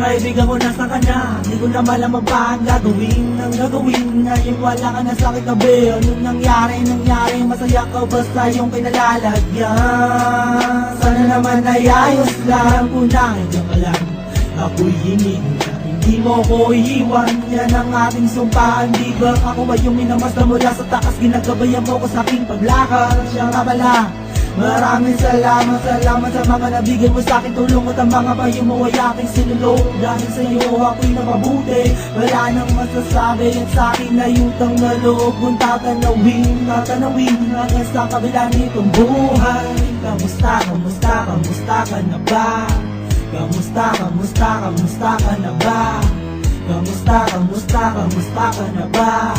kaibigan ko nasa kanya. Di ko na malamang pa ang gagawin. Ngayon wala ka na sa aking tabi. Anong nangyari, masaya ka basta yung kinalalagyan. Sana naman ay ayos lang, kung nandiyan ka lang ako'y hinihinga. Hindi mo ko iiwan, yan ang ating sumpaan. Di ba ako ba yung minamasta mula sa takas? Ginagabayan mo ko sa aking paglakad. Siya nga pala, maraming salamat sa mga nabigyan mo sa akin tulong at ang mga payo mo ay aking sinulong. Dahil sa iyo ako'y napabuti, wala nang masasabi at sa akin ay utang na loob kung tatanawin hanggang sa kabila nitong buhay. Kamusta ka na ba? Kamusta ka na ba? Kamusta ka na ba? Kamusta ka na ba?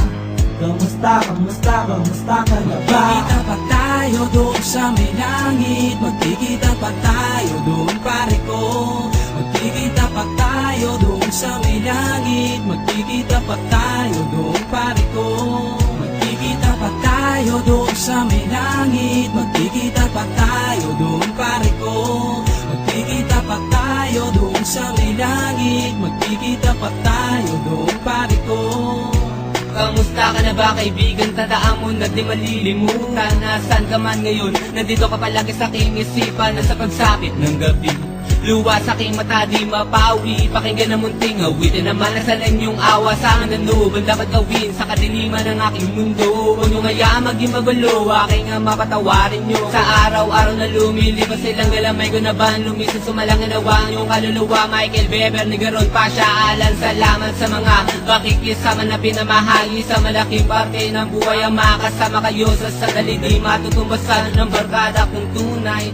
Magkikita pa tayo doon sa may langit. Magkikita pa tayo doon pare ko. Magkikita pa tayo doon sa may langit. Magkikita pa tayo doon pare ko. Magkikita pa tayo doon sa may langit. Magkikita pa tayo doon pare ko. Magkikita pa tayo doon sa may langit. Magkikita pa tayo doon pare ko. Kamusta ka na ba kaibigan? Tandaan mo na di malilimutan. Nasaan ka man ngayon? Nandito ka palagi sa aking isipan. Nasa pagsapit ng gabi, luwa sa aking mata di mapawi. Pakinggan ang munting awitin na malasalan yung awa sa ano ba dapat gawin sa kadiliman ng aking mundo. Kung yung hayaan maging magulo, aking nga mapatawarin nyo. Sa araw-araw na lumilipas silang galamay ko na ba lumisan sumalang nawang yung kaluluwa. Michael Weber, Nigaron, Pasha, Alan, salamat sa mga makikisama na pinamahagi sa malaking parte ng buhay. Ang makasama kayo sa sandali di matutumbasan ng barkada kung tunay.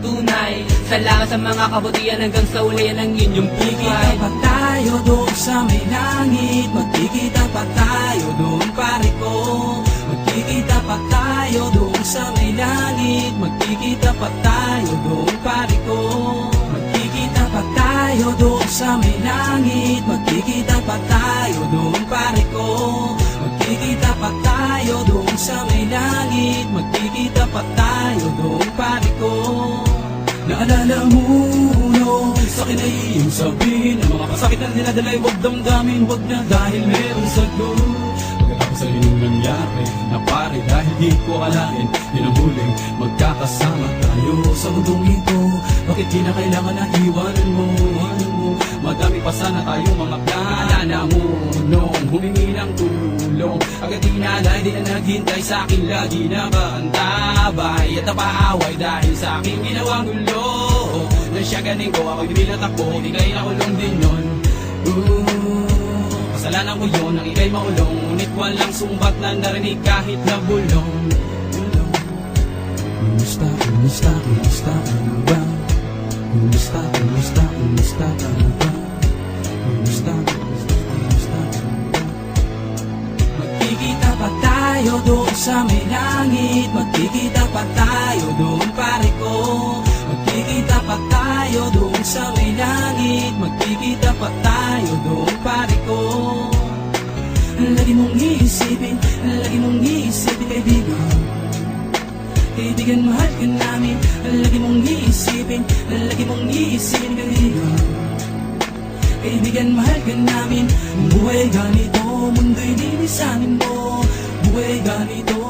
Salamat sa mga kabutihan hanggang sa uli ng inyong bigay. Magkikita pa tayo doon sa may langit. Magkikita pa tayo doon pare ko. Magkikita pa tayo doon sa may langit. Magkikita pa tayo doon pare ko. Magkikita pa tayo doon sa may langit. Magkikita pa tayo doon pare ko. Magkikita pa tayo doon sa may langit. Magkikita pa tayo doon pare ko. Naalala mo, no, sa akin ay iyong sabihin ang mga kasakit na dinadalay, huwag damdamin, huwag na dahil meron sagot. Pagkatapos sa inyong nangyari na pare dahil di ko alain, yun ang huling magkakasama tayo sa mundong ito. Bakit di na kailangan na iwanan mo? Madami pa sana tayong mga plana mo noong humingi ng tulong. Agad inalay, di na naghintay sa akin, lagi nakaantabay at napaaway dahil sa aking ginawang gulo. Nang siya ganing ko, ako'y binilat ako, di kayo nakulong din yun. Kasalanan ko yun, nang ika'y maulong, ngunit walang sumbat na narinig kahit na bulong. Kumusta ka na ba? Kumusta ka na ba? Kumusta ka na ba? Magkikita pa tayo doon sa may langit. Magkikita pa tayo doon pare ko. Magkikita pa tayo doon sa may langit. Magkikita pa tayo doon pare ko. Lagi mong iisipin kaibigan. Kaibigan, mahal ka namin. Lagi mong iisipin kaibigan. Kaibigan, mahal ka namin. Buhay ganito, mundo'y linisanin mo. Buhay ganito,